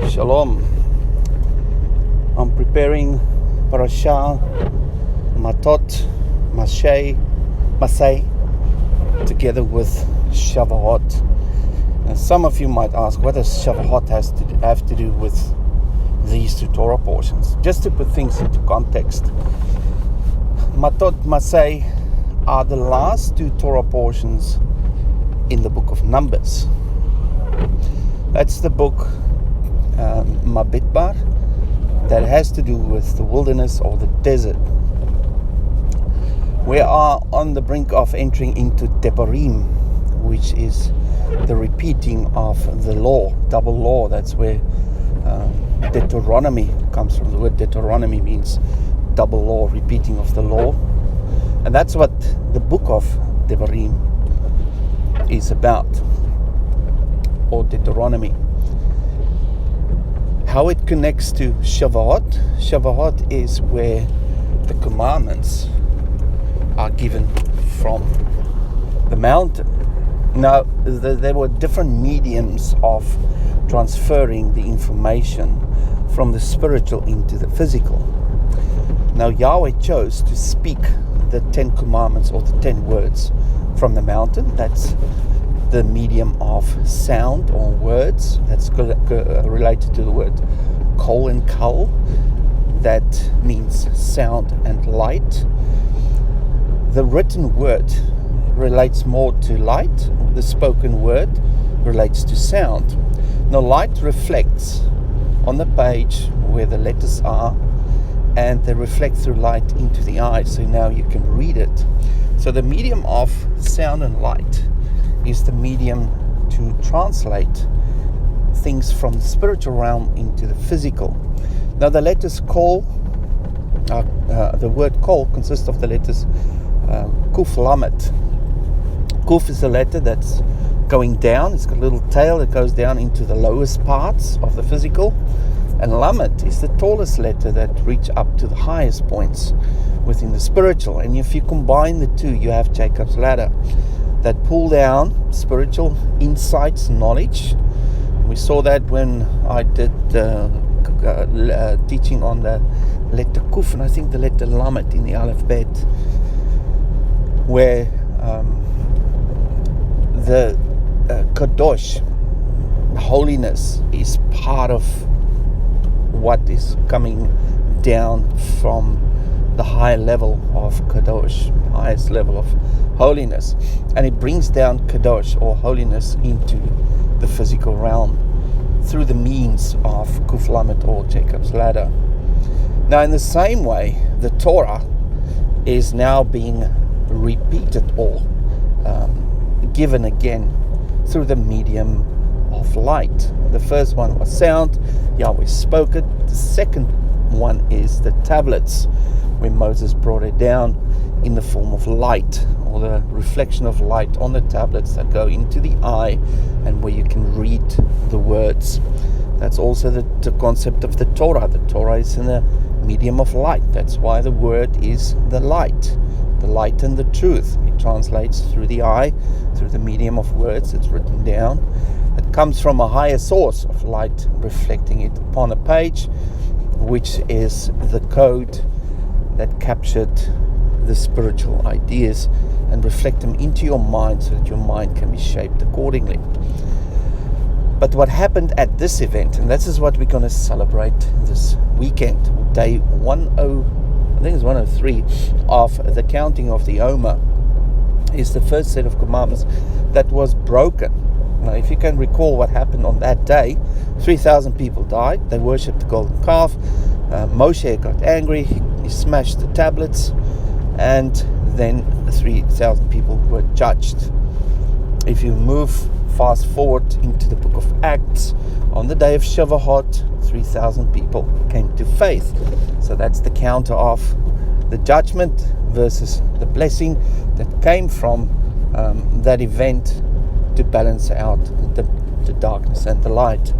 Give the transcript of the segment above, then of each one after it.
Shalom. I'm preparing Parashah Masay together with Shavuot. Now, some of you might ask, what does Shavuot have to do with these two Torah portions? Just to put things into context, Masay are the last two Torah portions in the book of Numbers. That's the book Mabitbar, that has to do with the wilderness or the desert. We are on the brink of entering into Devarim, which is the repeating of the law, double law. That's where Deuteronomy comes from. The word Deuteronomy means double law, repeating of the law. And that's what the book of Devarim is about, or Deuteronomy. How it connects to Shavuot. Shavuot is where the commandments are given from the mountain. Now, there were different mediums of transferring the information from the spiritual into the physical. Now, Yahweh chose to speak the 10 commandments or the 10 words from the mountain. That's the medium of sound or words. That's related to the word kol and kal. That means sound and light. The written word relates more to light. The spoken word relates to sound. Now, light reflects on the page where the letters are, and they reflect through light into the eye, so now you can read it. So the medium of sound and light is the medium to translate things from the spiritual realm into the physical. Now, the letters kol, the word kol consists of the letters kuf lamet. Kuf is a letter that's going down. It's got a little tail that goes down into the lowest parts of the physical. And lamet is the tallest letter that reach up to the highest points within the spiritual. And if you combine the two, you have Jacob's ladder that pull down spiritual insights, knowledge. We saw that when I did teaching on the letter Kuf, and I think the letter Lamet in the alphabet, where the Kadosh, holiness, is part of what is coming down from the higher level of Kadosh, highest level of holiness, and it brings down Kadosh or holiness into the physical realm through the means of Kuf Lamet or Jacob's ladder. Now, in the same way, the Torah is now being repeated or given again through the medium of light. The first one was sound, Yahweh spoke it. The second one is the tablets, when Moses brought it down in the form of light, or the reflection of light on the tablets that go into the eye and where you can read the words. That's also the concept of the Torah. The Torah is in the medium of light. That's why the word is the light and the truth. It translates through the eye, through the medium of words. It's written down. It comes from a higher source of light, reflecting it upon a page, which is the code that captured the spiritual ideas and reflect them into your mind so that your mind can be shaped accordingly. But what happened at this event, and this is what we're going to celebrate this weekend, day 103 of the counting of the Omer, is the first set of commandments that was broken. Now, if you can recall what happened on that day, 3,000 people died. They worshipped the golden calf. Moshe got angry. He smashed the tablets, and then 3,000 people were judged. If you move fast forward into the book of Acts, on the day of Shavuot, 3,000 people came to faith. So that's the counter of the judgment versus the blessing that came from that event to balance out the darkness and the light.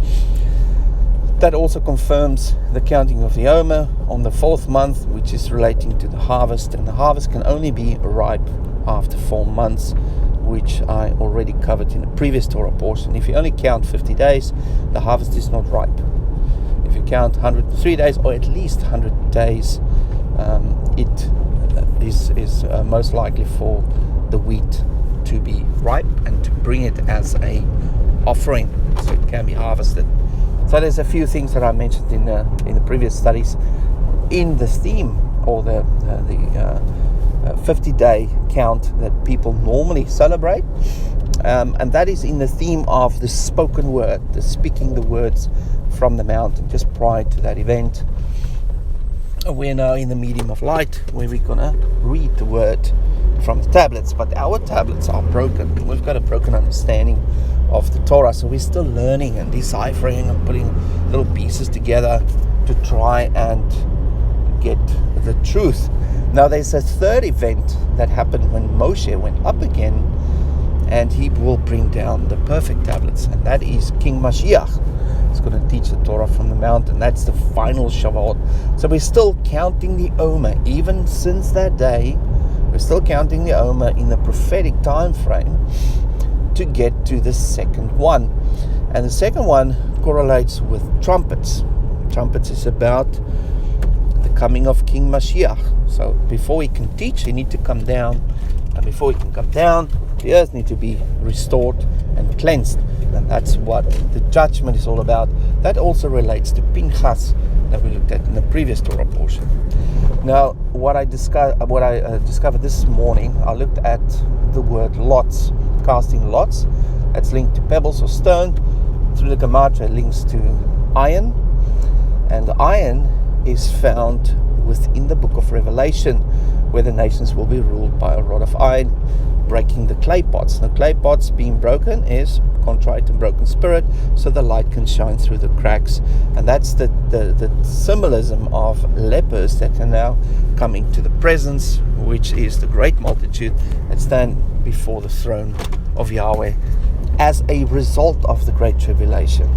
That also confirms the counting of the Omer on the 4th month, which is relating to the harvest, and the harvest can only be ripe after 4 months, which I already covered in the previous Torah portion. If you only count 50 days, the harvest is not ripe. you count 103 days, or at least 100 days, it is most likely for the wheat to be ripe and to bring it as a offering, so it can be harvested. So there's a few things that I mentioned in the previous studies in the theme, or the 50-day count that people normally celebrate, and that is in the theme of the spoken word, the speaking the words from the mountain. Just prior to that event, we're now in the medium of light, where we're gonna read the word from the tablets, but our tablets are broken. We've got a broken understanding of the Torah, so we're still learning and deciphering and putting little pieces together to try and get the truth. Now there's a third event that happened when Moshe went up again, and he will bring down the perfect tablets, and that is King Mashiach. He's going to teach the Torah from the mountain. That's the final Shavuot. So we're still counting the Omer. Even since that day, we're still counting the Omer in the prophetic time frame to get to the second one. And the second one correlates with trumpets. Trumpets is about the coming of King Mashiach. So before he can teach, he needs to come down. And before he can come down, the earth needs to be restored and cleansed. And that's what the judgment is all about. That also relates to Pinchas that we looked at in the previous Torah portion. Now, what I discovered this morning, I looked at the word lots, casting lots. That's linked to pebbles or stone. Through the Gematria, it links to iron. And the iron is found within the book of Revelation, where the nations will be ruled by a rod of iron, breaking the clay pots. The clay pots being broken is contrite and broken spirit, so the light can shine through the cracks. And that's the symbolism of lepers that are now coming to the presence, which is the great multitude that stand before the throne of Yahweh as a result of the Great Tribulation.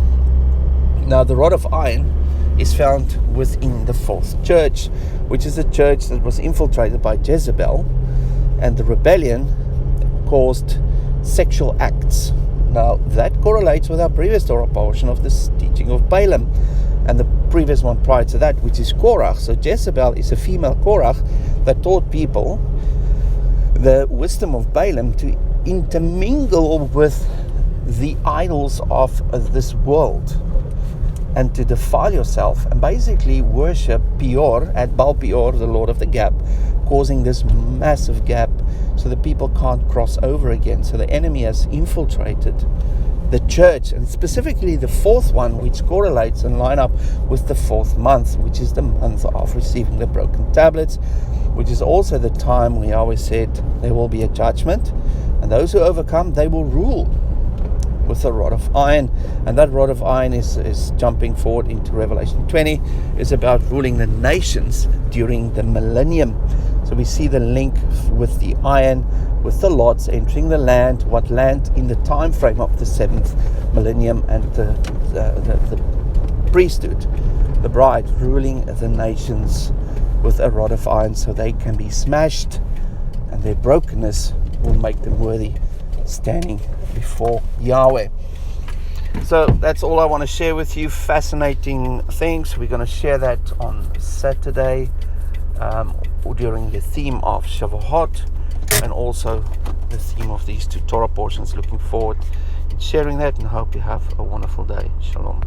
Now, the rod of iron is found within the fourth church, which is a church that was infiltrated by Jezebel, and the rebellion caused sexual acts. Now, that correlates with our previous Torah portion of this teaching of Balaam, and the previous one prior to that, which is Korach. So Jezebel is a female Korach that taught people the wisdom of Balaam to intermingle with the idols of this world and to defile yourself and basically worship Peor at Baal Peor, the Lord of the Gap, causing this massive gap so the people can't cross over again. So the enemy has infiltrated the church, and specifically the fourth one, which correlates and line up with the fourth month, which is the month of receiving the broken tablets, which is also the time we always said there will be a judgment, and those who overcome, they will rule with a rod of iron. And that rod of iron is jumping forward into Revelation 20, is about ruling the nations during the millennium. So we see the link with the iron, with the lots entering the land, what land in the time frame of the seventh millennium, and the priesthood, the bride, ruling the nations with a rod of iron, so they can be smashed, and their brokenness will make them worthy standing before Yahweh. So that's all I want to share with you. Fascinating things. We're going to share that on Saturday during the theme of Shavuot, and also the theme of these two Torah portions. Looking forward to sharing that, and hope you have a wonderful day. Shalom.